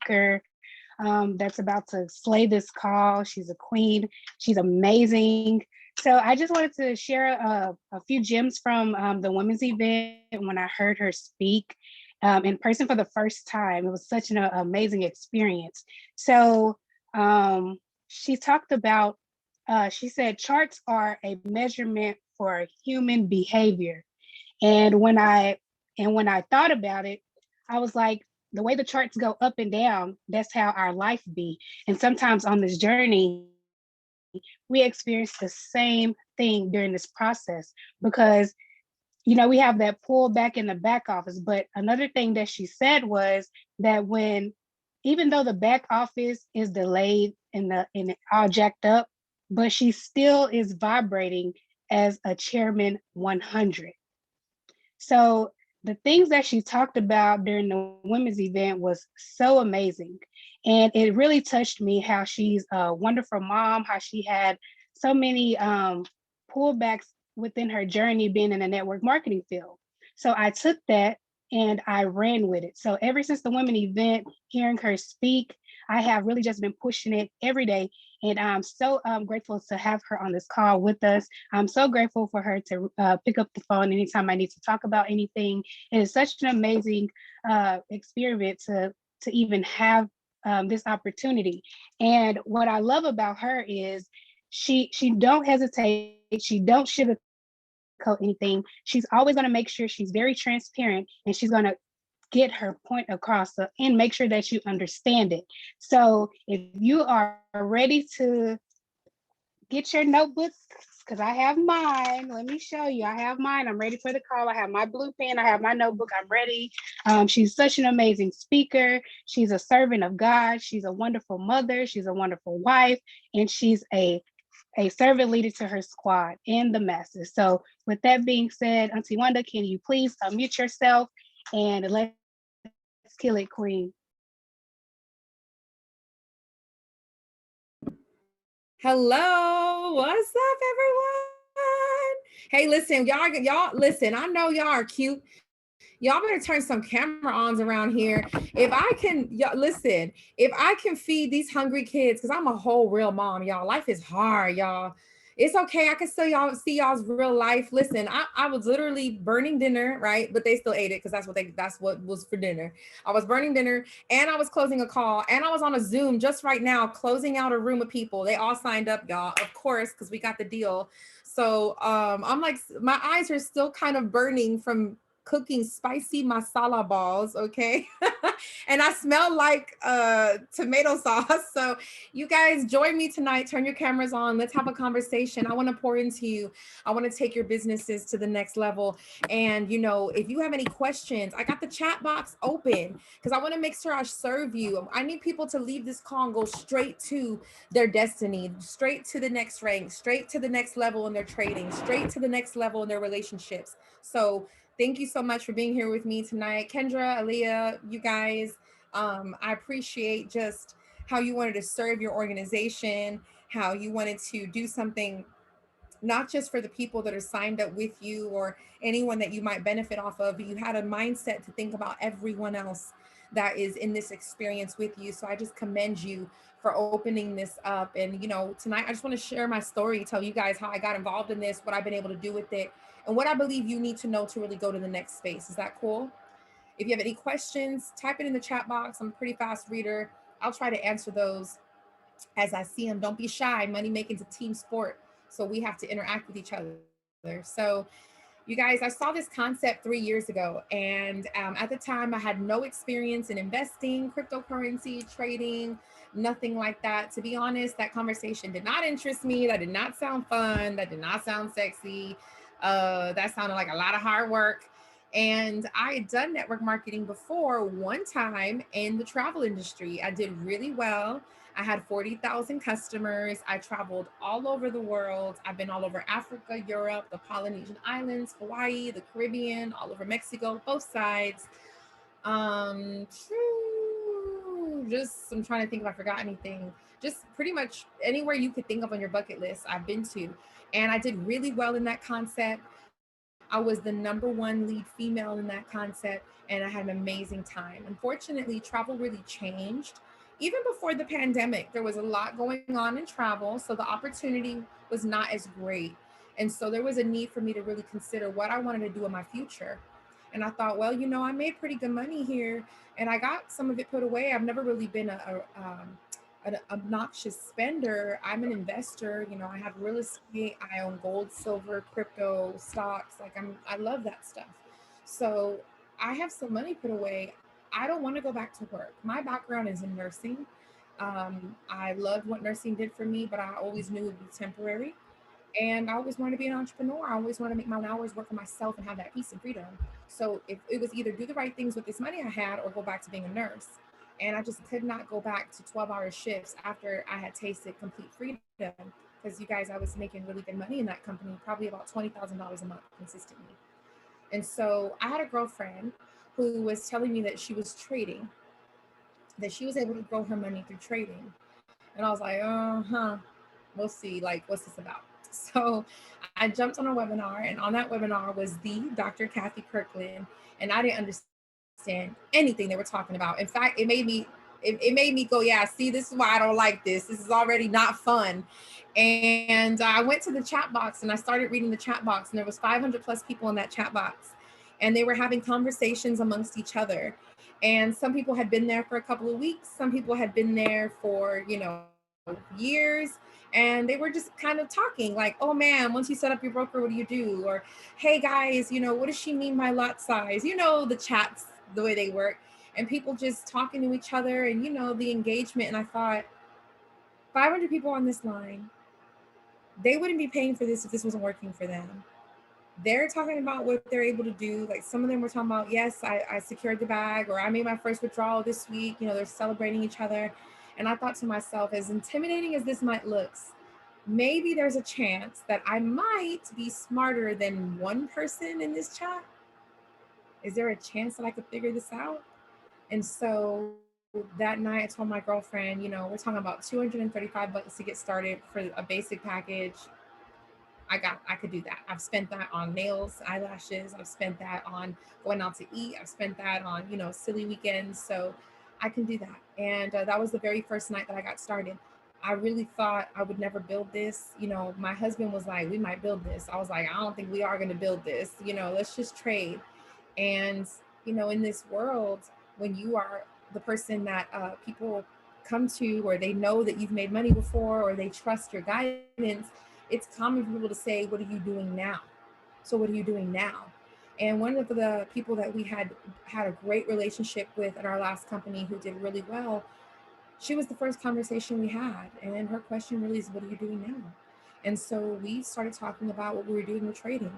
speaker that's about to slay this call. She's a queen. She's amazing. So I just wanted to share a few gems from the women's event when I heard her speak in person for the first time. It was such an amazing experience. So she talked about, she said, charts are a measurement for human behavior. And when I thought about it, I was like, the way the charts go up and down, that's how our life be. And sometimes on this journey, we experience the same thing during this process because we have that pull back in the back office. But another thing that she said was that when, even though the back office is delayed and all jacked up, but she still is vibrating as a chairman 100. So the things that she talked about during the women's event was so amazing. And it really touched me how she's a wonderful mom, how she had so many pullbacks within her journey being in the network marketing field. So I took that and I ran with it. So ever since the women event, hearing her speak, I have really just been pushing it every day. And I'm so grateful to have her on this call with us. I'm so grateful for her to pick up the phone anytime I need to talk about anything. It is such an amazing experiment to even have this opportunity. And what I love about her is she don't hesitate, she don't sugarcoat anything. She's always going to make sure she's very transparent, and she's going to get her point across and make sure that you understand it. So if you are ready to get your notebooks, because I have mine. Let me show you. I have mine. I'm ready for the call. I have my blue pen. I have my notebook. I'm ready. She's such an amazing speaker. She's a servant of God. She's a wonderful mother. She's a wonderful wife. And she's a servant leader to her squad and the masses. So with that being said, Auntie Wanda, can you please unmute yourself and let's kill it, Queen. Hello, what's up, everyone? Hey, listen, y'all listen. I know y'all are cute. Y'all better turn some camera ons around here. If I can, y'all listen. If I can feed these hungry kids, because I'm a whole real mom, y'all. Life is hard, y'all. It's okay. I can still y'all see y'all's real life. Listen, I was literally burning dinner, right? But they still ate it because that's what was for dinner. I was burning dinner and I was closing a call and I was on a Zoom just right now, closing out a room of people. They all signed up, y'all, of course, because we got the deal. So I'm like, my eyes are still kind of burning from cooking spicy masala balls, okay? And I smell like tomato sauce. So you guys join me tonight. Turn your cameras on. Let's have a conversation. I want to pour into you. I want to take your businesses to the next level. And if you have any questions, I got the chat box open because I want to make sure I serve you. I need people to leave this call and go straight to their destiny, straight to the next rank, straight to the next level in their trading, straight to the next level in their relationships. So thank you so much for being here with me tonight. Kendra, Aaliyah, you guys, I appreciate just how you wanted to serve your organization, how you wanted to do something not just for the people that are signed up with you or anyone that you might benefit off of, but you had a mindset to think about everyone else that is in this experience with you. So I just commend you for opening this up. And, tonight I just want to share my story, tell you guys how I got involved in this, what I've been able to do with it, and what I believe you need to know to really go to the next space. Is that cool? If you have any questions, type it in the chat box. I'm a pretty fast reader. I'll try to answer those as I see them. Don't be shy. Money making's a team sport. So we have to interact with each other. So you guys, I saw this concept 3 years ago. And at the time, I had no experience in investing, cryptocurrency, trading, nothing like that. To be honest, that conversation did not interest me. That did not sound fun. That did not sound sexy. That sounded like a lot of hard work. And I had done network marketing before one time in the travel industry. I did really well. I had 40,000 customers. I traveled all over the world. I've been all over Africa, Europe, the Polynesian Islands, Hawaii, the Caribbean, all over Mexico, both sides. Just, I'm trying to think if I forgot anything. Just pretty much anywhere you could think of on your bucket list, I've been to. And I did really well in that concept. I was the number one lead female in that concept, and I had an amazing time. Unfortunately, travel really changed. Even before the pandemic, there was a lot going on in travel, so the opportunity was not as great. And so there was a need for me to really consider what I wanted to do in my future. And I thought, well, I made pretty good money here, and I got some of it put away. I've never really been an obnoxious spender. I'm an investor. I have real estate. I own gold, silver, crypto, stocks. I love that stuff. So I have some money put away. I don't want to go back to work. My background is in nursing. I loved what nursing did for me, but I always knew it would be temporary. And I always wanted to be an entrepreneur. I always wanted to make my own hours, work for myself, and have that peace and freedom. So if it was either do the right things with this money I had or go back to being a nurse. And I just could not go back to 12-hour shifts after I had tasted complete freedom. Because you guys, I was making really good money in that company, probably about $20,000 a month consistently. And so I had a girlfriend who was telling me that she was trading, that she was able to grow her money through trading. And I was like, we'll see. Like, what's this about? So I jumped on a webinar, and on that webinar was the Dr. Kathy Kirkland, and I didn't understand anything they were talking about. In fact, it made me go, yeah, see, this is why I don't like this. This is already not fun. And I went to the chat box and I started reading the chat box, and there was 500 plus people in that chat box, and they were having conversations amongst each other. And some people had been there for a couple of weeks. Some people had been there for, years. And they were just kind of talking like, oh man, once you set up your broker, what do you do? Or, hey guys, what does she mean by lot size? The chats, the way they work, and people just talking to each other, and, the engagement. And I thought, 500 people on this line, they wouldn't be paying for this if this wasn't working for them. They're talking about what they're able to do. Like, some of them were talking about, yes, I secured the bag, or I made my first withdrawal this week. They're celebrating each other. And I thought to myself, as intimidating as this might look, maybe there's a chance that I might be smarter than one person in this chat. Is there a chance that I could figure this out? And so that night I told my girlfriend, we're talking about $235 to get started for a basic package. I could do that. I've spent that on nails, eyelashes. I've spent that on going out to eat. I've spent that on, silly weekends. So I can do that. And that was the very first night that I got started. I really thought I would never build this. My husband was like, we might build this. I was like, I don't think we are going to build this. Let's just trade. And, in this world, when you are the person that people come to, or they know that you've made money before, or they trust your guidance, it's common for people to say, what are you doing now? So what are you doing now? And one of the people that we had a great relationship with at our last company, who did really well, she was the first conversation we had. And her question really is, what are you doing now? And so we started talking about what we were doing with trading.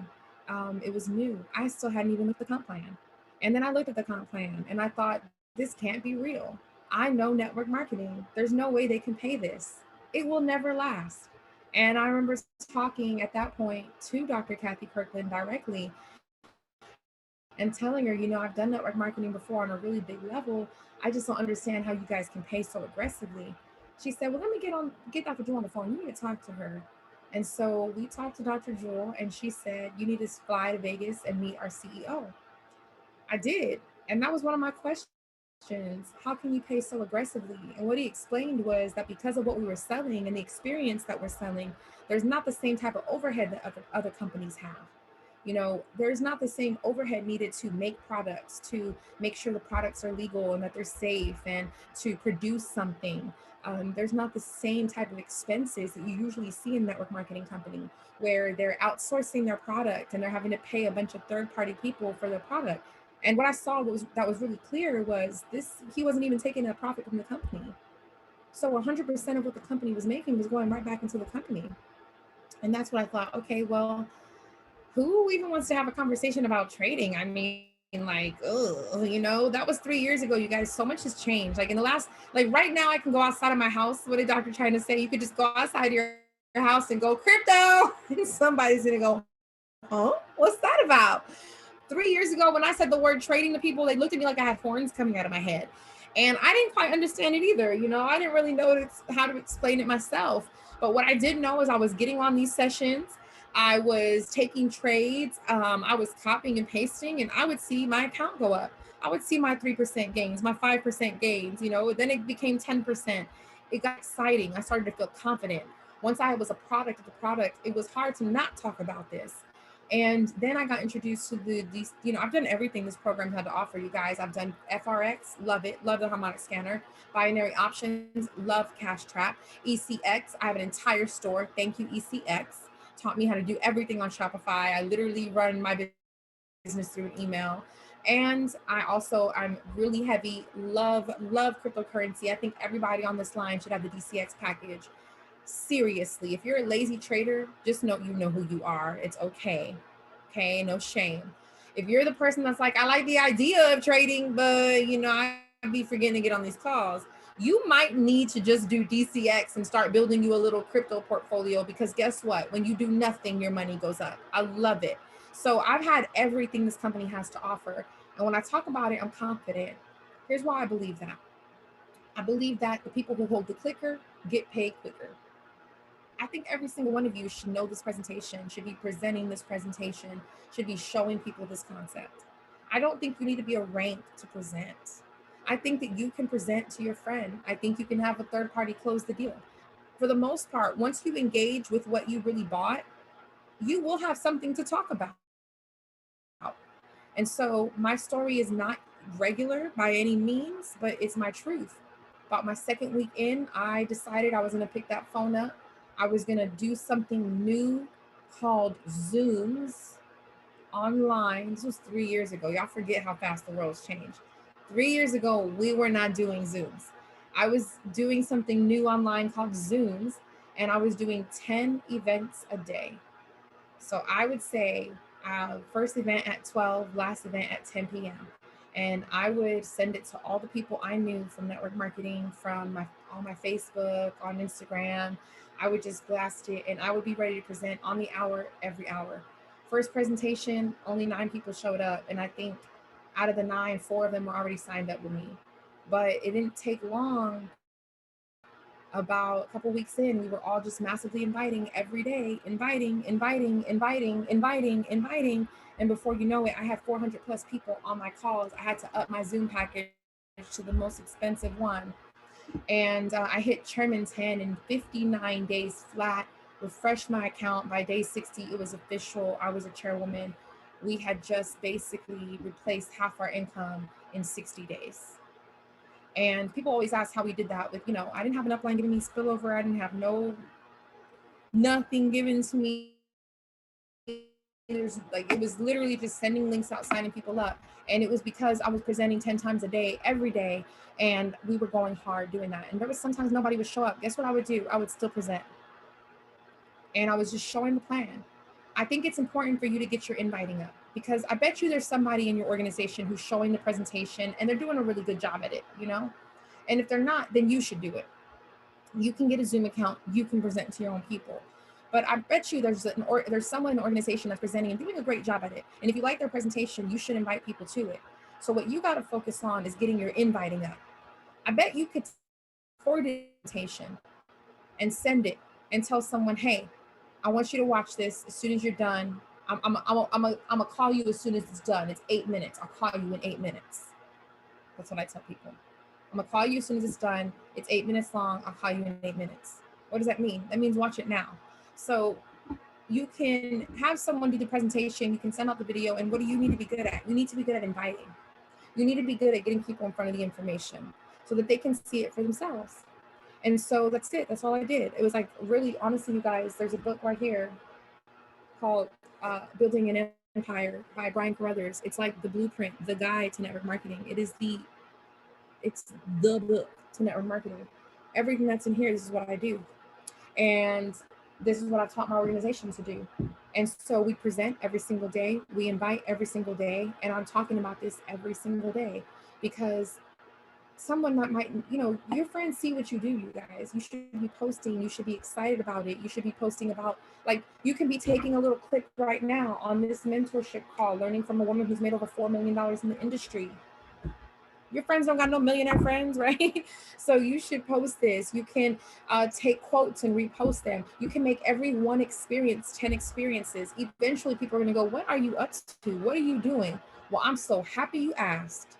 It was new. I still hadn't even looked at the comp plan. And then I looked at the comp plan and I thought, this can't be real. I know network marketing. There's no way they can pay this. It will never last. And I remember talking at that point to Dr. Kathy Kirkland directly and telling her, I've done network marketing before on a really big level. I just don't understand how you guys can pay so aggressively. She said, well, let me get Dr. Jewel on the phone. You need to talk to her. And so we talked to Dr. Jewel, and she said, you need to fly to Vegas and meet our CEO. I did. And that was one of my questions. How can you pay so aggressively? And what he explained was that because of what we were selling and the experience that we're selling, there's not the same type of overhead that other companies have. There's not the same overhead needed to make products, to make sure the products are legal and that they're safe, and to produce something. There's not the same type of expenses that you usually see in network marketing company, where they're outsourcing their product and they're having to pay a bunch of third-party people for their product. And what I saw that was really clear was this: he wasn't even taking a profit from the company. So 100% of what the company was making was going right back into the company. And that's what I thought, okay, well, who even wants to have a conversation about trading? I mean, like, that was 3 years ago, you guys. So much has changed. Like, in the last, like, right now, I can go outside of my house. What did Dr. trying to say? You could just go outside your house and go crypto, and somebody's gonna go, huh? What's that about? 3 years ago, when I said the word trading to people, they looked at me like I had horns coming out of my head. And I didn't quite understand it either. I didn't really know how to explain it myself. But what I did know is I was getting on these sessions. I was taking trades. I was copying and pasting, and I would see my account go up. I would see my 3% gains, my 5% gains, then it became 10%. It got exciting. I started to feel confident. Once I was a product of the product, it was hard to not talk about this. And then I got introduced to these, I've done everything this program had to offer, you guys. I've done FRX, love it, love the harmonic scanner. Binary options, love Cash Trap. ECX, I have an entire store. Thank you, ECX. Taught me how to do everything on Shopify. I literally run my business through an email. And I'm really heavy, love cryptocurrency. I think everybody on this line should have the DCX package. Seriously, if you're a lazy trader, just know you know who you are. It's okay. Okay, no shame. If you're the person that's like, I like the idea of trading, but I'd be forgetting to get on these calls, you might need to just do DCX and start building you a little crypto portfolio, because guess what? When you do nothing, your money goes up. I love it. So I've had everything this company has to offer. And when I talk about it, I'm confident. Here's why I believe that. I believe that the people who hold the clicker get paid quicker. I think every single one of you should know this presentation, should be presenting this presentation, should be showing people this concept. I don't think you need to be a rank to present. I think that you can present to your friend. I think you can have a third party close the deal. For the most part, once you engage with what you really bought, you will have something to talk about. And so my story is not regular by any means, but it's my truth. About my second week in, I decided I was going to pick that phone up. I was going to do something new called Zooms online. This was 3 years ago. Y'all forget how fast the world's changed. 3 years ago, we were not doing Zooms. I was doing something new online called Zooms, and I was doing 10 events a day. So I would say first event at 12, last event at 10 p.m. And I would send it to all the people I knew from network marketing, from on my Facebook, on Instagram. I would just blast it, and I would be ready to present on the hour, every hour. First presentation, only 9 people showed up. And I think out of the 9, 4 of them were already signed up with me. But it didn't take long. About a couple weeks in, we were all just massively inviting every day, inviting. And before you know it, I had 400 plus people on my calls. I had to up my Zoom package to the most expensive one. And I hit Chairman 10 in 59 days flat, refreshed my account. By day 60, it was official. I was a chairwoman. We had just basically replaced half our income in 60 days. And people always ask how we did that with, I didn't have an upline giving me spillover. I didn't have nothing given to me. It was literally just sending links out, signing people up. And it was because I was presenting 10 times a day, every day. And we were going hard doing that. And there was sometimes nobody would show up. Guess what I would do? I would still present. And I was just showing the plan. I think it's important for you to get your inviting up, because I bet you there's somebody in your organization who's showing the presentation and they're doing a really good job at it, And if they're not, then you should do it. You can get a Zoom account. You can present to your own people. But I bet you there's someone in the organization that's presenting and doing a great job at it. And if you like their presentation, you should invite people to it. So what you got to focus on is getting your inviting up. I bet you could record an invitation and send it and tell someone, hey, I want you to watch this. As soon as you're done, I'm gonna call you as soon as it's done. It's 8 minutes. I'll call you in 8 minutes. That's what I tell people. I'm gonna call you as soon as it's done. It's 8 minutes long. I'll call you in 8 minutes. What does that mean? That means watch it now. So you can have someone do the presentation. You can send out the video. And what do you need to be good at? You need to be good at inviting. You need to be good at getting people in front of the information so that they can see it for themselves. And so that's it. That's all I did. It was like, really, honestly, you guys, there's a book right here called Building an Empire by Brian Carruthers. It's like the blueprint, the guide to network marketing. It's the book to network marketing. Everything that's in here, this is what I do. And this is what I've taught my organization to do. And so we present every single day. We invite every single day. And I'm talking about this every single day because someone that might, your friends see what you do, you guys. You should be posting. You should be excited about it. You should be posting about, you can be taking a little clip right now on this mentorship call, learning from a woman who's made over $4 million in the industry. Your friends don't got no millionaire friends, right? So you should post this. You can take quotes and repost them. You can make every one experience 10 experiences. Eventually people are going to go, what are you up to? What are you doing? Well, I'm so happy you asked.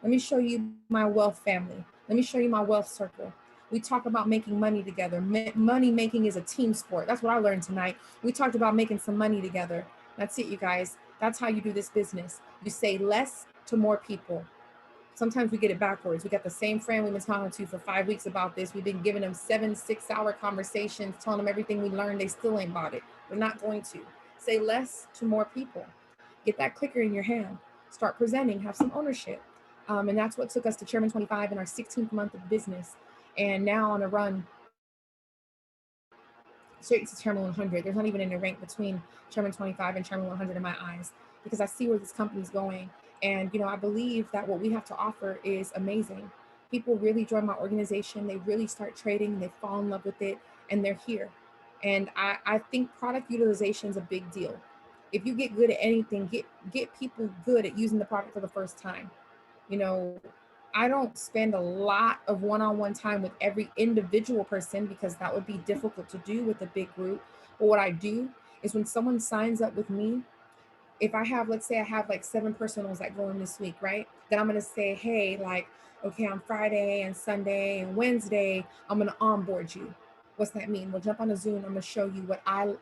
Let me show you my wealth family. Let me show you my wealth circle. We talk about making money together. Money making is a team sport. That's what I learned tonight. We talked about making some money together. That's it, you guys. That's how you do this business. You say less to more people. Sometimes we get it backwards. We got the same friend we've been talking to for 5 weeks about this. We've been giving them 7 6-hour conversations, telling them everything we learned. They still ain't bought it. They're not going to. Say less to more people. Get that clicker in your hand. Start presenting. Have some ownership. And that's what took us to Chairman 25 in our 16th month of business. And now on a run straight to Chairman 100. There's not even any rank between Chairman 25 and Chairman 100 in my eyes, because I see where this company's going. And, I believe that what we have to offer is amazing. People really join my organization. They really start trading. They fall in love with it, and they're here. And I think product utilization is a big deal. If you get good at anything, get people good at using the product for the first time. You know, I don't spend a lot of one-on-one time with every individual person, because that would be difficult to do with a big group. But what I do is, when someone signs up with me, if I have, let's say I have like 7 personals that go in this week, right? Then I'm going to say, hey, like, okay, on Friday and Sunday and Wednesday, I'm going to onboard you. What's that mean? We'll jump on a Zoom. I'm going to show you what I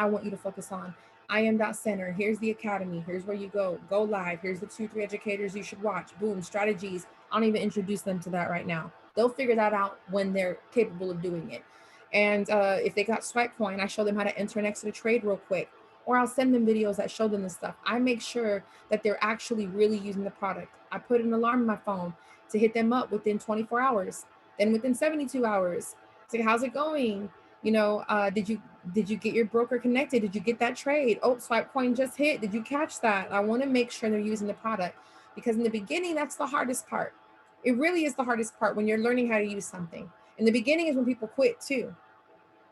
want you to focus on. I am that center. Here's the academy. Here's where you go live. Here's the 2-3 educators you should watch. Boom, strategies. I don't even introduce them to that right now. They'll figure that out when they're capable of doing it. And if they got swipe coin, I show them how to enter next to the trade real quick. Or I'll send them videos that show them this stuff. I make sure that they're actually really using the product. I put an alarm in my phone to hit them up within 24 hours, then within 72 hours. Say, how's it going? Did you get your broker connected? Did you get that trade? Oh, swipe coin just hit. Did you catch that? I want to make sure they're using the product, because in the beginning, that's the hardest part. It really is the hardest part, when you're learning how to use something. In the beginning is when people quit too.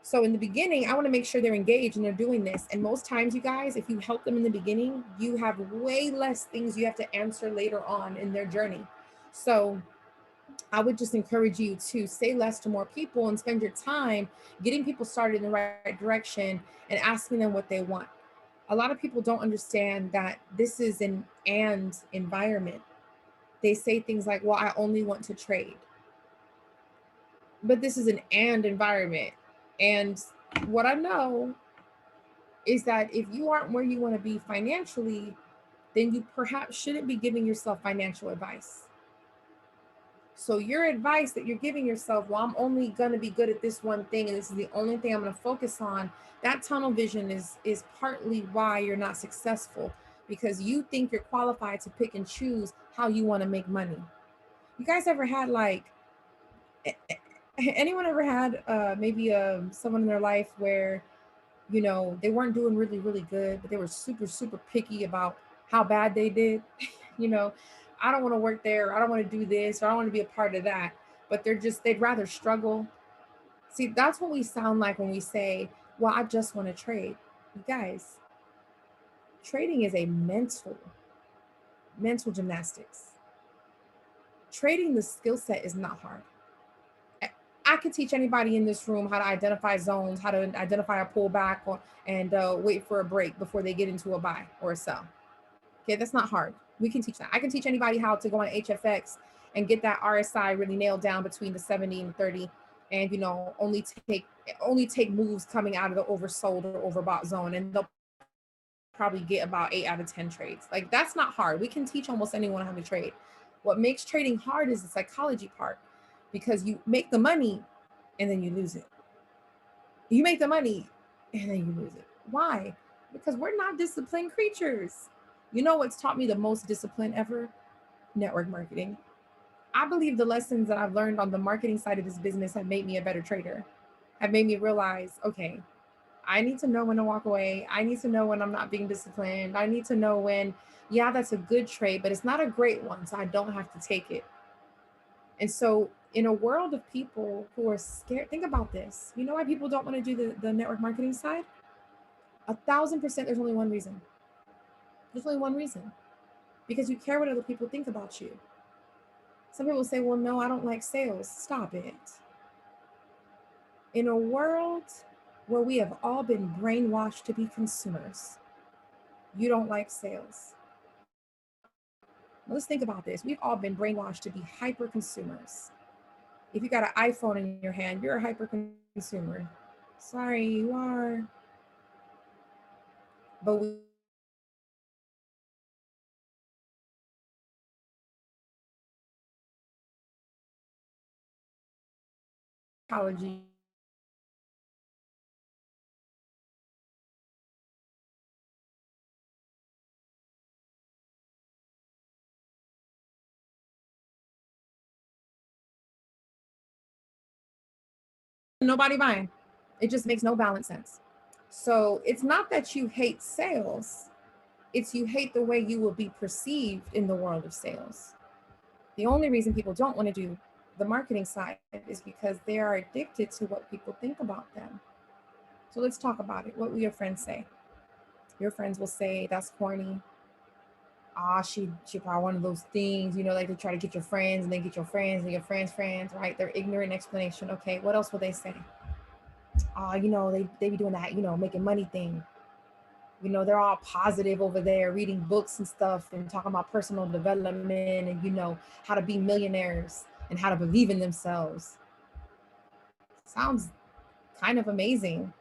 So in the beginning, I want to make sure they're engaged and they're doing this. And most times, you guys, if you help them in the beginning, you have way less things you have to answer later on in their journey. So I would just encourage you to say less to more people and spend your time getting people started in the right direction and asking them what they want. A lot of people don't understand that this is an and environment. They say things like, well, I only want to trade. But this is an and environment. And what I know is that if you aren't where you want to be financially, then you perhaps shouldn't be giving yourself financial advice. So your advice that you're giving yourself, well, I'm only going to be good at this one thing, and this is the only thing I'm going to focus on. That tunnel vision is partly why you're not successful, because you think you're qualified to pick and choose how you want to make money. You guys ever had anyone ever had maybe someone in their life where they weren't doing really, really good, but they were super, super picky about how bad they did. you know, I don't want to work there. I don't want to do this, or I don't want to be a part of that. But they'd rather struggle. See, that's what we sound like when we say, well, I just want to trade. You guys, trading is a mental gymnastics. Trading, the skill set is not hard. I could teach anybody in this room how to identify zones, how to identify a pullback, and wait for a break before they get into a buy or a sell. Okay, that's not hard. We can teach that. I can teach anybody how to go on HFX and get that RSI really nailed down between the 70 and 30, and only take moves coming out of the oversold or overbought zone, and they'll probably get about 8 out of 10 trades. Like, that's not hard. We can teach almost anyone how to trade. What makes trading hard is the psychology part, because you make the money and then you lose it. You make the money and then you lose it. Why? Because we're not disciplined creatures. You know what's taught me the most discipline ever? Network marketing. I believe the lessons that I've learned on the marketing side of this business have made me a better trader, have made me realize, okay, I need to know when to walk away. I need to know when I'm not being disciplined. I need to know when, yeah, that's a good trade, but it's not a great one, so I don't have to take it. And so in a world of people who are scared, think about this. You know why people don't want to do the network marketing side? 1,000%, there's only one reason. There's only one reason. Because you care what other people think about you. Some people say, well, no, I don't like sales. Stop it. In a world where we have all been brainwashed to be consumers, you don't like sales. Now, let's think about this. We've all been brainwashed to be hyper consumers. If you got an iPhone in your hand, you're a hyper consumer. Sorry, you are. But we psychology. Nobody buying. It just makes no balance sense. So it's not that you hate sales, it's you hate the way you will be perceived in the world of sales. The only reason people don't want to do the marketing side is because they are addicted to what people think about them. So let's talk about it. What will your friends say? Your friends will say, that's corny. Ah, she probably one of those things, like they try to get your friends and then get your friends and your friends, right? They're ignorant explanation. Okay, what else will they say? Ah, they be doing that, making money thing. They're all positive over there, reading books and stuff and talking about personal development and how to be millionaires and how to believe in themselves. Sounds kind of amazing.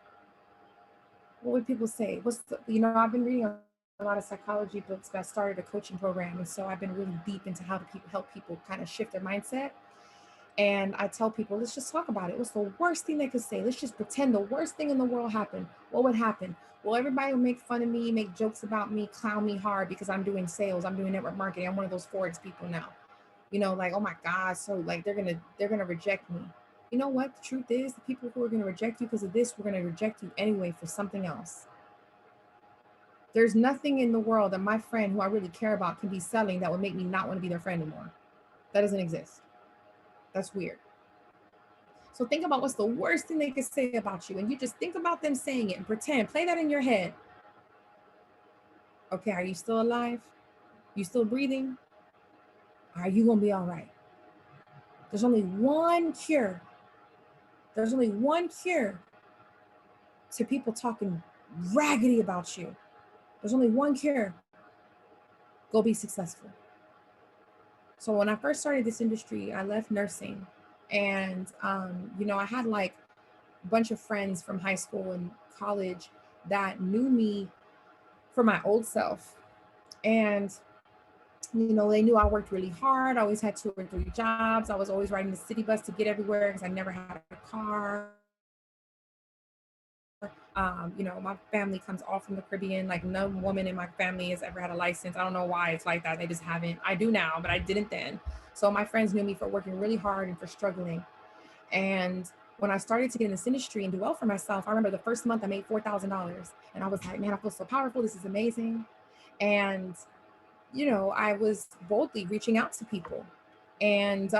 What would people say? I've been reading a lot of psychology books, but I started a coaching program. And so I've been really deep into how to help people kind of shift their mindset. And I tell people, let's just talk about it. What's the worst thing they could say? Let's just pretend the worst thing in the world happened. What would happen? Well, everybody will make fun of me, make jokes about me, clown me hard because I'm doing sales. I'm doing network marketing. I'm one of those Forex people now. Like, oh my God. So like they're gonna reject me. You know what? The truth is the people who are gonna reject you because of this, we're gonna reject you anyway for something else. There's nothing in the world that my friend who I really care about can be selling that would make me not want to be their friend anymore. That doesn't exist. That's weird. So think about what's the worst thing they could say about you. And you just think about them saying it and pretend, play that in your head. Okay, are you still alive? You still breathing? Are you going to be all right? There's only one cure. There's only one cure to people talking raggedy about you. There's only one cure. Go be successful. So when I first started this industry, I left nursing. And, I had like a bunch of friends from high school and college that knew me for my old self. And, they knew I worked really hard. I always had 2 or 3 jobs. I was always riding the city bus to get everywhere because I never had a car. My family comes all from the Caribbean. Like no woman in my family has ever had a license. I don't know why it's like that. They just haven't. I do now, but I didn't then. So my friends knew me for working really hard and for struggling. And when I started to get in this industry and do well for myself, I remember the first month I made $4,000. And I was like, man, I feel so powerful. This is amazing. And, I was boldly reaching out to people. And,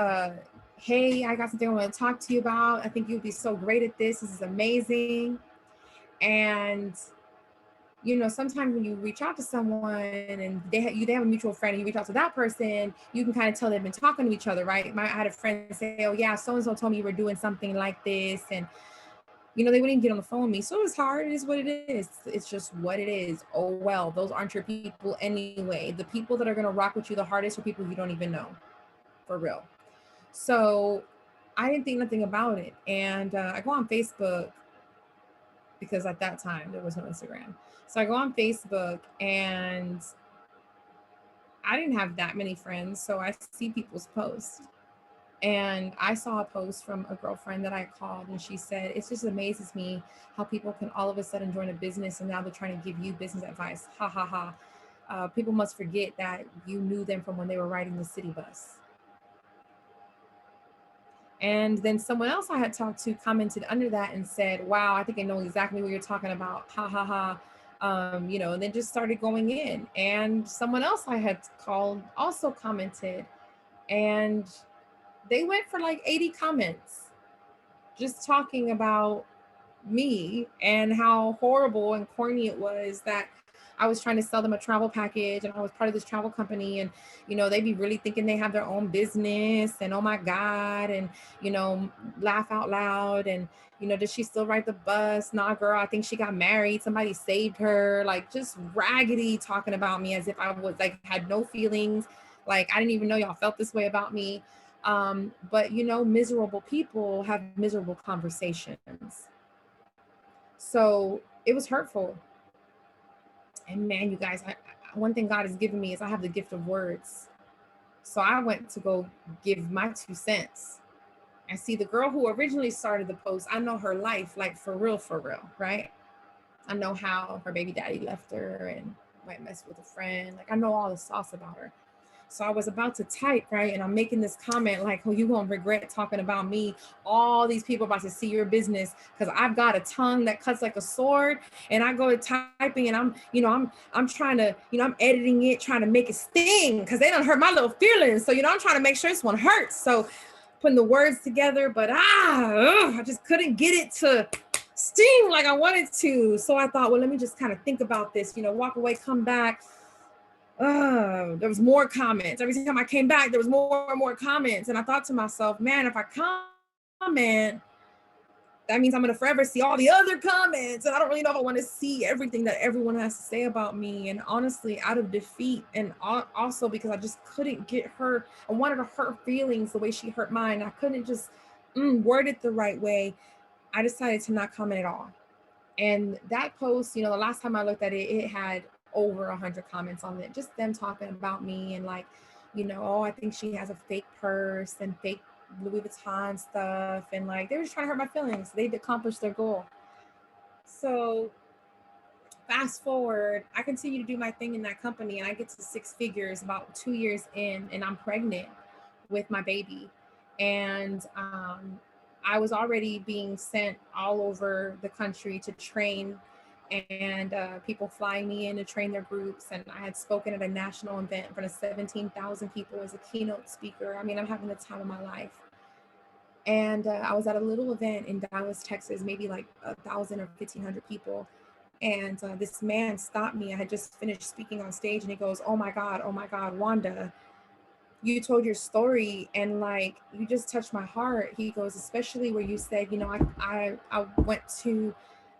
hey, I got something I want to talk to you about. I think you'd be so great at this. This is amazing. And sometimes when you reach out to someone and they have a mutual friend and you reach out to that person, you can kind of tell they've been talking to each other, right? I had a friend say, oh yeah, so-and-so told me you were doing something like this. And, they wouldn't even get on the phone with me. So it's hard. It is what it is. It's just what it is. Oh, well, those aren't your people anyway. The people that are going to rock with you the hardest are people you don't even know, for real. So I didn't think nothing about it. And I go on Facebook because at that time there was no Instagram. So I go on Facebook and I didn't have that many friends. So I see people's posts. And I saw a post from a girlfriend that I called, and she said, it just amazes me how people can all of a sudden join a business and now they're trying to give you business advice. Ha ha ha. People must forget that you knew them from when they were riding the city bus. And then someone else I had talked to commented under that and said, wow, I think I know exactly what you're talking about. Ha ha ha. And then just started going in. And someone else I had called also commented, and they went for like 80 comments just talking about me and how horrible and corny it was that I was trying to sell them a travel package and I was part of this travel company, and they be really thinking they have their own business, and oh my God, and laugh out loud, and does she still ride the bus? Nah, girl, I think she got married, somebody saved her, like just raggedy talking about me as if I was like had no feelings, like I didn't even know y'all felt this way about me. But miserable people have miserable conversations. So it was hurtful. And man, you guys, one thing God has given me is I have the gift of words. So I went to go give my 2 cents. And see, the girl who originally started the post, I know her life, like for real, right? I know how her baby daddy left her and might mess with a friend. Like I know all the sauce about her. So I was about to type, right? And I'm making this comment like, oh, you won't regret talking about me. All these people about to see your business because I've got a tongue that cuts like a sword. And I go to typing and I'm trying to, I'm editing it, trying to make it sting because they don't hurt my little feelings. So, I'm trying to make sure this one hurts. So putting the words together, but I just couldn't get it to sting like I wanted to. So I thought, well, let me just kind of think about this, walk away, come back. There was more comments. Every time I came back, there was more and more comments. And I thought to myself, man, if I comment, that means I'm going to forever see all the other comments. And I don't really know if I want to see everything that everyone has to say about me. And honestly, out of defeat, and also because I just couldn't get her, I wanted to hurt her feelings the way she hurt mine. I couldn't just word it the right way. I decided to not comment at all. And that post, the last time I looked at it, it had over 100 comments on it, just them talking about me and like, oh, I think she has a fake purse and fake Louis Vuitton stuff. And like, they were just trying to hurt my feelings. They'd accomplished their goal. So fast forward, I continue to do my thing in that company and I get to 6 figures about 2 years in, and I'm pregnant with my baby. And I was already being sent all over the country to train, and people flying me in to train their groups. And I had spoken at a national event in front of 17,000 people as a keynote speaker. I mean, I'm having the time of my life. And I was at a little event in Dallas, Texas, maybe like 1,000 or 1,500 people. And this man stopped me. I had just finished speaking on stage, and he goes, oh my God, Wanda, you told your story and like you just touched my heart. He goes, especially where you said,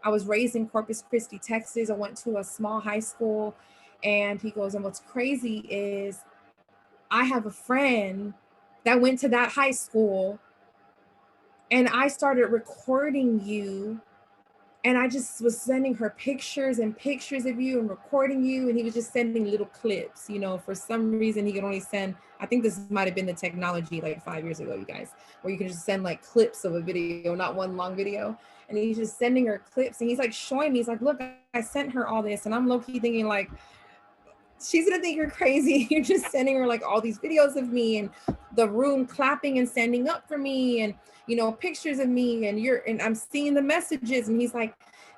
I was raised in Corpus Christi, Texas. I went to a small high school. And he goes, and what's crazy is I have a friend that went to that high school, and I started recording you. And I just was sending her pictures and pictures of you and recording you. And he was just sending little clips, for some reason he could only send, I think this might've been the technology like 5 years ago, you guys, where you can just send like clips of a video, not one long video. And he's just sending her clips and he's like showing me, he's like, look, I sent her all this. And I'm low-key thinking like, she's gonna think you're crazy. You're just sending her like all these videos of me and the room clapping and standing up for me and pictures of me, and I'm seeing the messages. And he's like,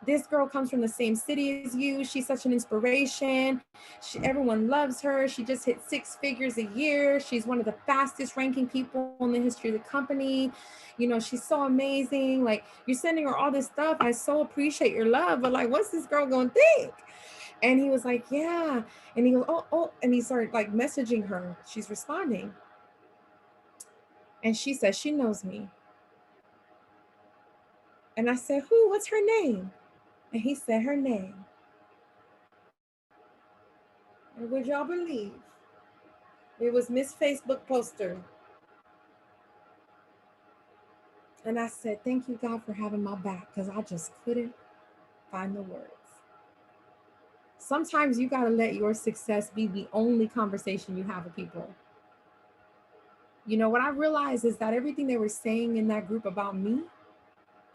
this girl comes from the same city as you. She's such an inspiration. Everyone loves her. She just hit 6 figures a year. She's one of the fastest ranking people in the history of the company. She's so amazing. Like, you're sending her all this stuff. I so appreciate your love, but like, what's this girl gonna think? And he was like, yeah. And he goes, oh, and he started like messaging her. She's responding. And she says, she knows me. And I said, who? What's her name? And he said her name. And would y'all believe? It was Miss Facebook Poster. And I said, thank you, God, for having my back, because I just couldn't find the words. Sometimes you got to let your success be the only conversation you have with people. What I realized is that everything they were saying in that group about me,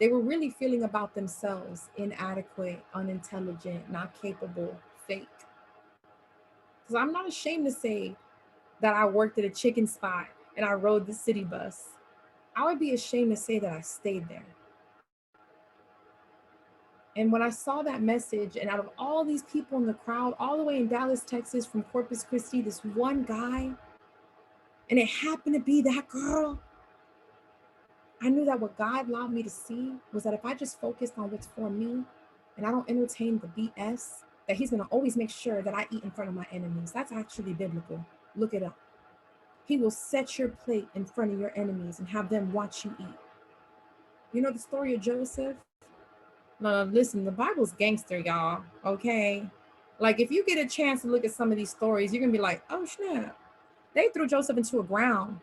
they were really feeling about themselves: inadequate, unintelligent, not capable, fake. Because I'm not ashamed to say that I worked at a chicken spot and I rode the city bus. I would be ashamed to say that I stayed there. And when I saw that message, and out of all these people in the crowd, all the way in Dallas, Texas, from Corpus Christi, this one guy, and it happened to be that girl, I knew that what God allowed me to see was that if I just focused on what's for me and I don't entertain the BS that he's going to always make sure that I eat in front of my enemies. That's actually biblical. Look it up. He will set your plate in front of your enemies and have them watch you eat. You know the story of Joseph? No, listen, the Bible's gangster, y'all. Okay. Like, if you get a chance to look at some of these stories, you're going to be like, oh, snap. They threw Joseph into a ground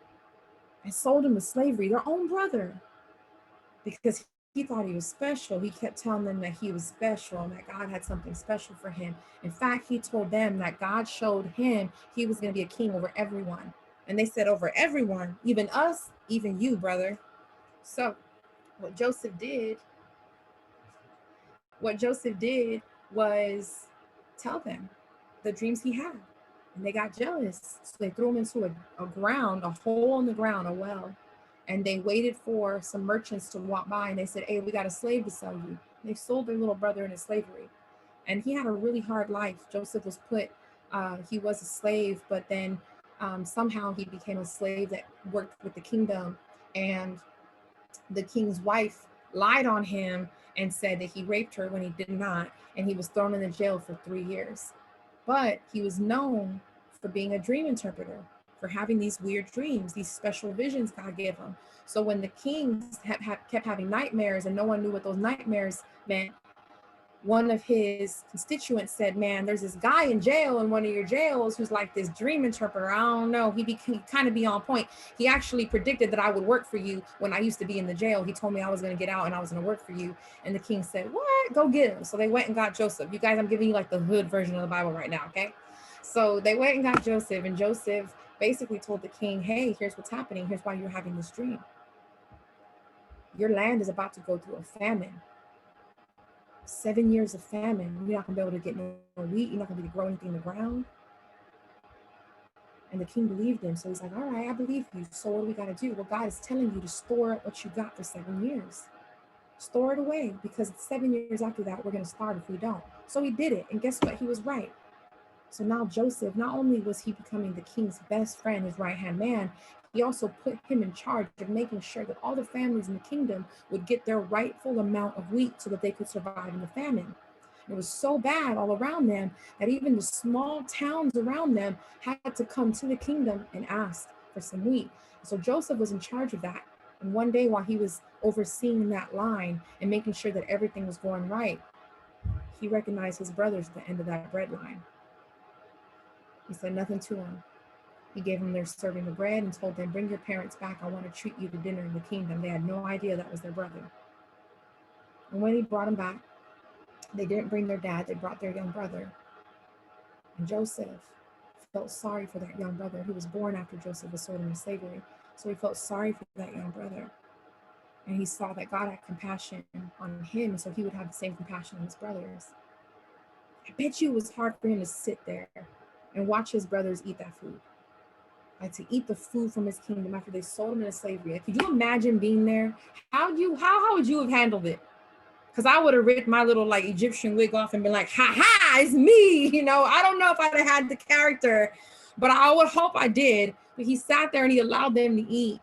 and sold him to slavery, their own brother, because he thought he was special. He kept telling them that he was special and that God had something special for him. In fact, he told them that God showed him he was going to be a king over everyone. And they said, over everyone, even us, even you, brother. So what Joseph did was tell them the dreams he had. And they got jealous. So they threw him into a hole in the ground, a well. And they waited for some merchants to walk by, and they said, hey, we got a slave to sell you. They sold their little brother into slavery. And he had a really hard life. Joseph was he was a slave, but then somehow he became a slave that worked with the kingdom. And the king's wife lied on him and said that he raped her when he did not. And he was thrown in the jail for 3 years. But he was known for being a dream interpreter, for having these weird dreams, these special visions God gave him. So when the king kept having nightmares and no one knew what those nightmares meant, one of his constituents said, man, there's this guy in jail in one of your jails who's like this dream interpreter. I don't know. He kind of be on point. He actually predicted that I would work for you when I used to be in the jail. He told me I was going to get out and I was going to work for you. And the king said, what? Go get him. So they went and got Joseph. You guys, I'm giving you like the hood version of the Bible right now. Okay. So they went and got Joseph, and Joseph basically told the king, hey, here's what's happening. Here's why you're having this dream. Your land is about to go through a famine. 7 years of famine. You're not gonna be able to get no wheat. You're not gonna be able to grow anything in the ground. And the king believed him. So he's like, all right, I believe you. So what do we got to do? Well, God is telling you to store up what you got for 7 years. Store it away, because 7 years after that, we're going to starve if we don't. So he did it. And guess what? He was right. So now Joseph, not only was he becoming the king's best friend, his right-hand man, he also put him in charge of making sure that all the families in the kingdom would get their rightful amount of wheat so that they could survive in the famine. It was so bad all around them that even the small towns around them had to come to the kingdom and ask for some wheat. So Joseph was in charge of that. And one day, while he was overseeing that line and making sure that everything was going right, he recognized his brothers at the end of that bread line. He said nothing to them. He gave them their serving the bread and told them, bring your parents back. I want to treat you to dinner in the kingdom. They had no idea that was their brother. And when he brought them back, they didn't bring their dad. They brought their young brother. And Joseph felt sorry for that young brother who was born after Joseph was sold into slavery. So he felt sorry for that young brother. And he saw that God had compassion on him, so he would have the same compassion on his brothers. I bet you it was hard for him to sit there and watch his brothers eat that food. Like, to eat the food from his kingdom after they sold him into slavery. Like, could you imagine being there? How would you have handled it? Because I would have ripped my little like Egyptian wig off and been like, ha ha, it's me. You know, I don't know if I'd have had the character, but I would hope I did. But he sat there and he allowed them to eat.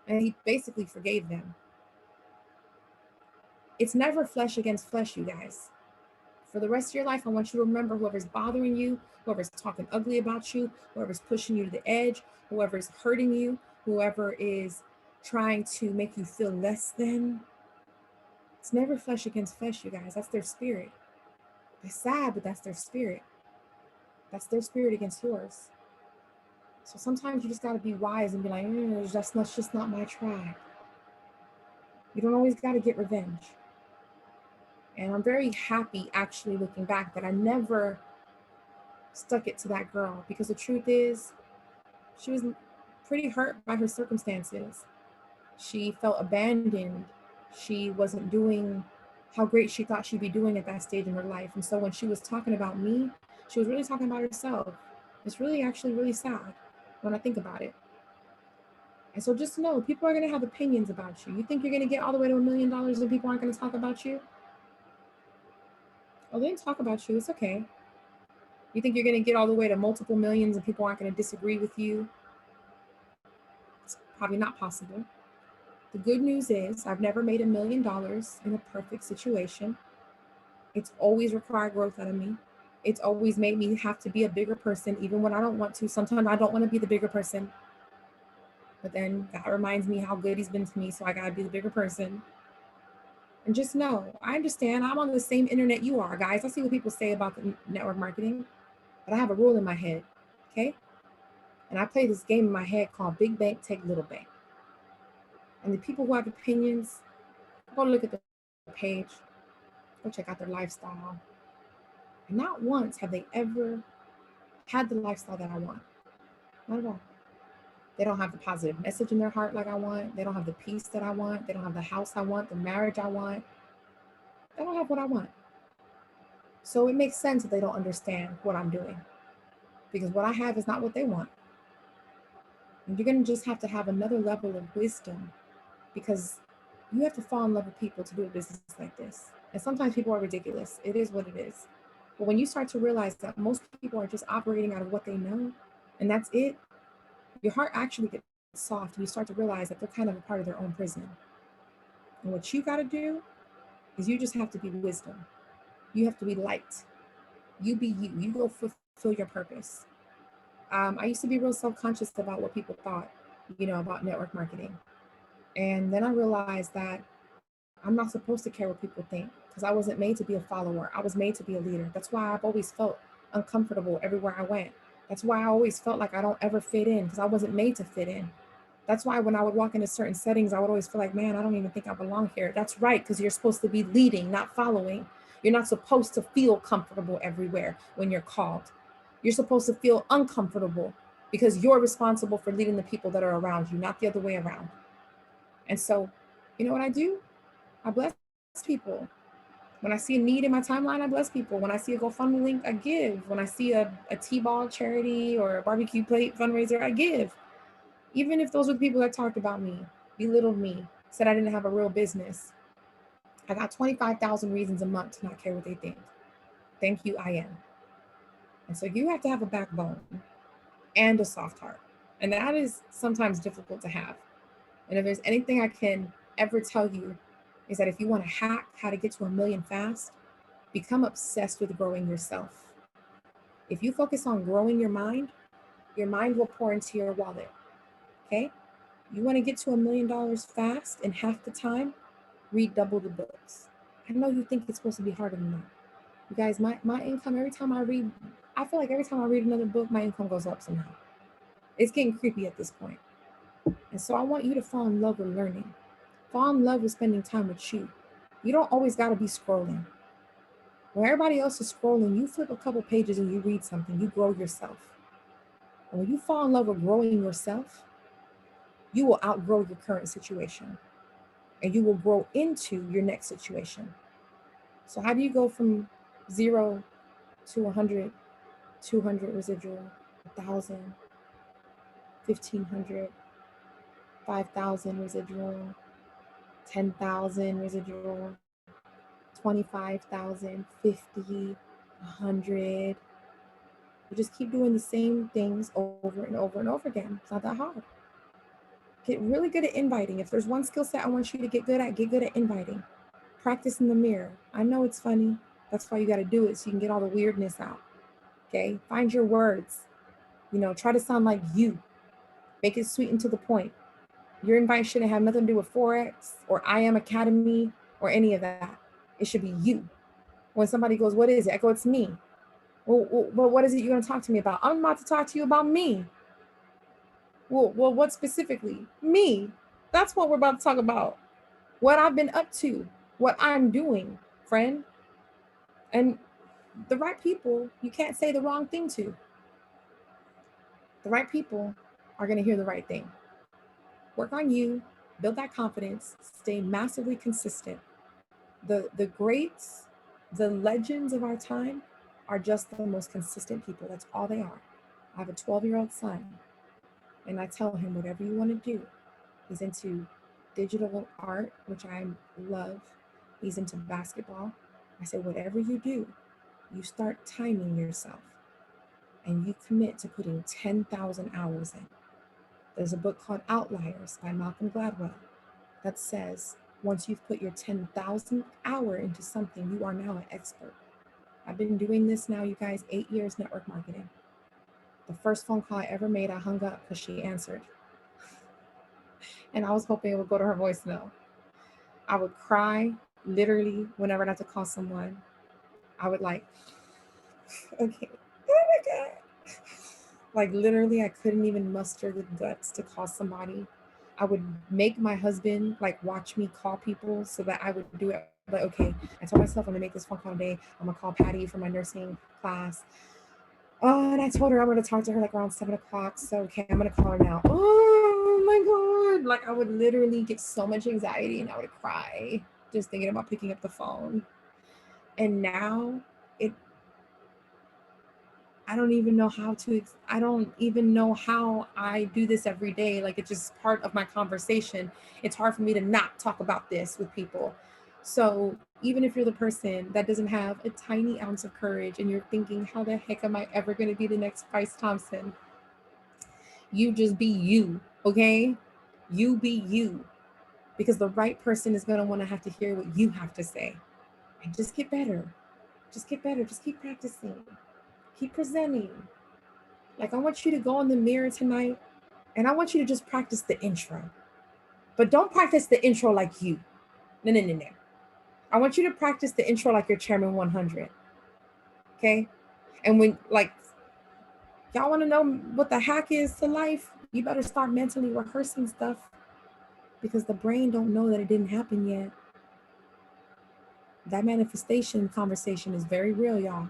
And he basically forgave them. It's never flesh against flesh, you guys. For the rest of your life, I want you to remember, whoever's bothering you, whoever's talking ugly about you, whoever's pushing you to the edge, whoever's hurting you, whoever is trying to make you feel less than. It's never flesh against flesh, you guys. That's their spirit. It's sad, but that's their spirit. That's their spirit against yours. So sometimes you just got to be wise and be like, that's just not my tribe. You don't always got to get revenge. And I'm very happy, actually, looking back, that I never stuck it to that girl, because the truth is, she was pretty hurt by her circumstances. She felt abandoned. She wasn't doing how great she thought she'd be doing at that stage in her life. And so when she was talking about me, she was really talking about herself. It's really actually really sad when I think about it. And so just know, people are going to have opinions about you. You think you're going to get all the way to $1 million and people aren't going to talk about you? Oh, they didn't talk about you. It's okay. You think you're going to get all the way to multiple millions and people aren't going to disagree with you? It's probably not possible. The good news is, I've never made $1 million in a perfect situation. It's always required growth out of me. It's always made me have to be a bigger person, even when I don't want to. Sometimes I don't want to be the bigger person, but then God reminds me how good He's been to me, so I gotta be the bigger person. And just know, I understand. I'm on the same internet you are, guys. I see what people say about the network marketing, but I have a rule in my head, okay? And I play this game in my head called Big Bank Take Little Bank. And the people who have opinions, go look at the page, go check out their lifestyle. And not once have they ever had the lifestyle that I want. Not at all. They don't have the positive message in their heart like I want. They don't have the peace that I want. They don't have the house I want, the marriage I want. They don't have what I want. So it makes sense that they don't understand what I'm doing, because what I have is not what they want. And you're going to just have to have another level of wisdom, because you have to fall in love with people to do a business like this. And sometimes people are ridiculous. It is what it is. But when you start to realize that most people are just operating out of what they know, and that's it, your heart actually gets soft, and you start to realize that they're kind of a part of their own prison. And what you got to do is you just have to be wisdom. You have to be light. You be you. You go fulfill your purpose. I used to be real self-conscious about what people thought, about network marketing. And then I realized that I'm not supposed to care what people think, because I wasn't made to be a follower. I was made to be a leader. That's why I've always felt uncomfortable everywhere I went. That's why I always felt like I don't ever fit in, because I wasn't made to fit in. That's why when I would walk into certain settings, I would always feel like, man, I don't even think I belong here. That's right, because you're supposed to be leading, not following. You're not supposed to feel comfortable everywhere when you're called. You're supposed to feel uncomfortable, because you're responsible for leading the people that are around you, not the other way around. And so, you know what I do? I bless people. When I see a need in my timeline, I bless people. When I see a GoFundMe link, I give. When I see a T-ball charity or a barbecue plate fundraiser, I give. Even if those were the people that talked about me, belittled me, said I didn't have a real business. I got 25,000 reasons a month to not care what they think. Thank you, I am. And so you have to have a backbone and a soft heart. And that is sometimes difficult to have. And if there's anything I can ever tell you, is that if you want to hack how to get to 1 million fast, become obsessed with growing yourself. If you focus on growing your mind will pour into your wallet. Okay? You want to get to $1 million fast in half the time, read double the books. I know you think it's supposed to be harder than that. You guys, my income, I feel like every time I read another book, my income goes up somehow. It's getting creepy at this point. And so I want you to fall in love with learning. Fall in love with spending time with you. You don't always got to be scrolling. When everybody else is scrolling, you flip a couple pages and you read something, you grow yourself. And when you fall in love with growing yourself, you will outgrow your current situation and you will grow into your next situation. So how do you go from 0 to 100, 200 residual, 1,000, 1,500, 5,000 residual, 10,000 residual, 25,000, 50, 100? You just keep doing the same things over and over and over again. It's not that hard. Get really good at inviting. If there's one skill set I want you to get good at inviting. Practice in the mirror. I know it's funny. That's why you got to do it, so you can get all the weirdness out. Okay? Find your words. Try to sound like you. Make it sweet and to the point. Your invite shouldn't have nothing to do with Forex or I Am Academy or any of that. It should be you. When somebody goes, what is it? I go, it's me. Well, what is it you're going to talk to me about? I'm about to talk to you about me. Well, what specifically? Me. That's what we're about to talk about. What I've been up to, what I'm doing, friend. And the right people, you can't say the wrong thing to. The right people are going to hear the right thing. Work on you, build that confidence, stay massively consistent. The greats, the legends of our time are just the most consistent people. That's all they are. I have a 12-year-old son, and I tell him whatever you want to do. He's into digital art, which I love. He's into basketball. I say, whatever you do, you start timing yourself and you commit to putting 10,000 hours in. There's a book called Outliers by Malcolm Gladwell that says, once you've put your 10,000th hour into something, you are now an expert. I've been doing this now, you guys, 8 years network marketing. The first phone call I ever made, I hung up because she answered. And I was hoping it would go to her voicemail. I would cry literally whenever I had to call someone. I would like, okay, oh my God. Like literally, I couldn't even muster the guts to call somebody. I would make my husband like watch me call people so that I would do it. Like, okay, I told myself I'm gonna make this phone call today. I'm gonna call Patty for my nursing class. Oh, and I told her I'm gonna talk to her like around 7 o'clock. So okay, I'm gonna call her now. Oh my God. Like I would literally get so much anxiety and I would cry just thinking about picking up the phone. And now it I don't even know how to, I don't even know how I do this every day. Like it's just part of my conversation. It's hard for me to not talk about this with people. So even if you're the person that doesn't have a tiny ounce of courage and you're thinking, how the heck am I ever going to be the next Bryce Thompson? You just be you, okay? You be you. Because the right person is going to want to have to hear what you have to say. And just get better. Just get better. Just keep practicing. Keep presenting. Like, I want you to go in the mirror tonight and I want you to just practice the intro. But don't practice the intro like you. No, no, no, no. I want you to practice the intro like your Chairman 100. Okay? And when, like, y'all want to know what the hack is to life, you better start mentally rehearsing stuff because the brain don't know that it didn't happen yet. That manifestation conversation is very real, y'all.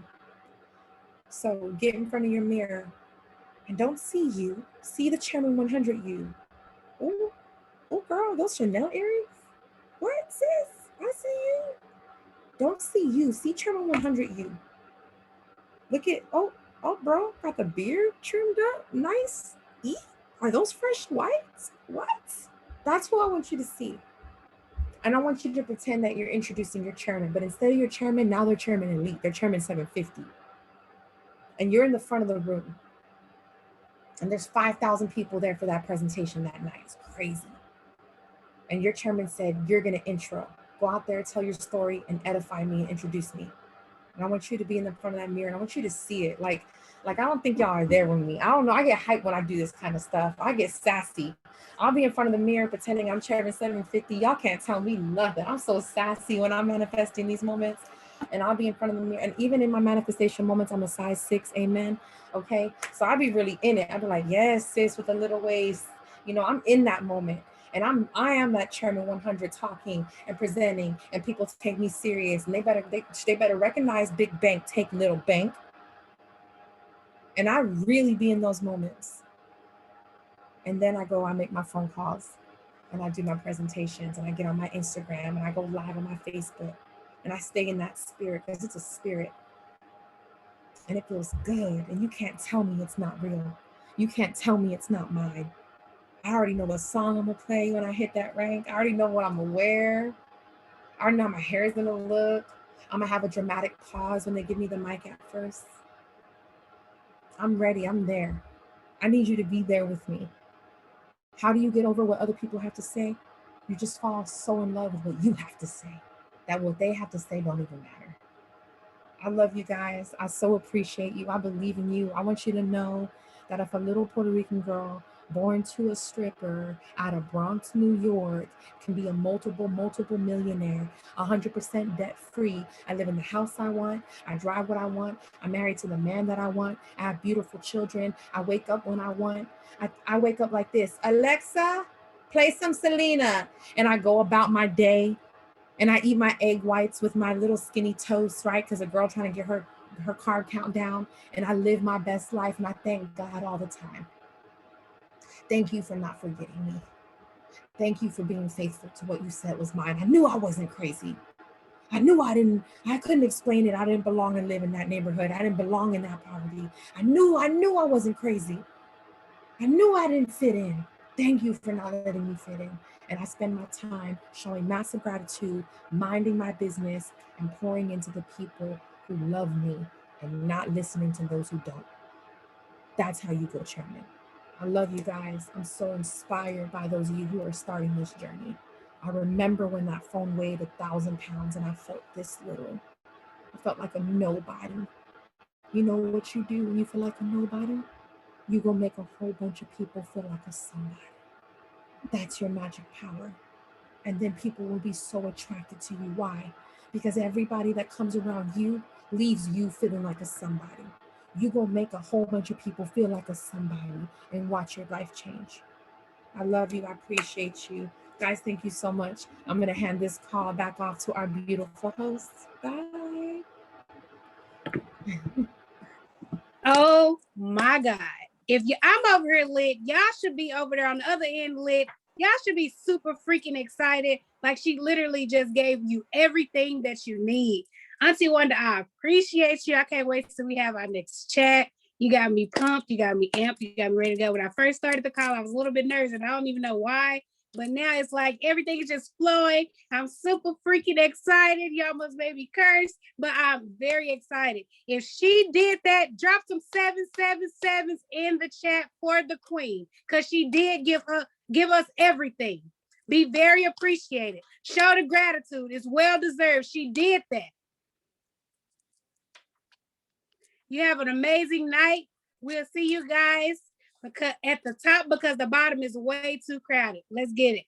So get in front of your mirror and don't see you. See the Chairman 100 you. Oh, oh, girl, those Chanel earrings? What, sis? I see you. Don't see you. See Chairman 100 you. Look at, oh, oh, bro, got the beard trimmed up. Nice. Eat. Are those fresh whites? What? That's who I want you to see. And I want you to pretend that you're introducing your chairman, but instead of your chairman, now they're chairman elite. They're chairman 750. And you're in the front of the room. And there's 5,000 people there for that presentation that night. It's crazy. And your chairman said, you're going to intro. Go out there, tell your story, and edify me and introduce me. And I want you to be in the front of that mirror. And I want you to see it. Like I don't think y'all are there with me. I don't know. I get hyped when I do this kind of stuff. I get sassy. I'll be in front of the mirror pretending I'm Chairman 750. Y'all can't tell me nothing. I'm so sassy when I'm manifesting these moments. And I'll be in front of the mirror. And even in my manifestation moments, I'm a size 6. Amen. Okay. So I'll be really in it. I'll be like, yes, sis, with a little waist. You know, I'm in that moment. And I am that Chairman 100 talking and presenting, and people take me serious. And they better recognize big bank, take little bank. And I really be in those moments. And then I make my phone calls and I do my presentations and I get on my Instagram and I go live on my Facebook and I stay in that spirit because it's a spirit and it feels good. And you can't tell me it's not real. You can't tell me it's not mine. I already know what song I'm gonna play when I hit that rank. I already know what I'm gonna wear. I already know how my hair is gonna look. I'm gonna have a dramatic pause when they give me the mic at first. I'm ready. I'm there. I need you to be there with me. How do you get over what other people have to say? You just fall so in love with what you have to say that what they have to say don't even matter. I love you guys. I so appreciate you. I believe in you. I want you to know that if a little Puerto Rican girl born to a stripper out of Bronx, New York, can be a multiple millionaire, 100% debt free. I live in the house I want. I drive what I want. I'm married to the man that I want. I have beautiful children. I wake up when I want. I wake up like this. Alexa, play some Selena. And I go about my day. And I eat my egg whites with my little skinny toast, right? Because a girl trying to get her carb count down. And I live my best life. And I thank God all the time. Thank you for not forgetting me. Thank you for being faithful to what you said was mine. I knew I wasn't crazy. I knew I couldn't explain it. I didn't belong and live in that neighborhood. I didn't belong in that poverty. I knew I wasn't crazy. I knew I didn't fit in. Thank you for not letting me fit in. And I spend my time showing massive gratitude, minding my business, and pouring into the people who love me and not listening to those who don't. That's how you go, Chairman. I love you guys. I'm so inspired by those of you who are starting this journey. I remember when that phone weighed 1,000 pounds and I felt this little. I felt like a nobody. You know what you do when you feel like a nobody? You gonna make a whole bunch of people feel like a somebody. That's your magic power. And then people will be so attracted to you. Why? Because everybody that comes around you leaves you feeling like a somebody. You gonna make a whole bunch of people feel like a somebody and watch your life change. I love you. I appreciate you. Guys, thank you so much. I'm gonna hand this call back off to our beautiful hosts. Bye. Oh my God. If you I'm over here lit, y'all should be over there on the other end lit. Y'all should be super freaking excited. Like she literally just gave you everything that you need. Auntie Wanda, I appreciate you. I can't wait till we have our next chat. You got me pumped. You got me amped. You got me ready to go. When I first started the call, I was a little bit nervous and I don't even know why. But now it's like everything is just flowing. I'm super freaking excited. Y'all must maybe curse, but I'm very excited. If she did that, drop some 777s in the chat for the queen, because she did give us everything. Be very appreciated. Show the gratitude. It's well deserved. She did that. You have an amazing night. We'll see you guys because at the top because the bottom is way too crowded. Let's get it.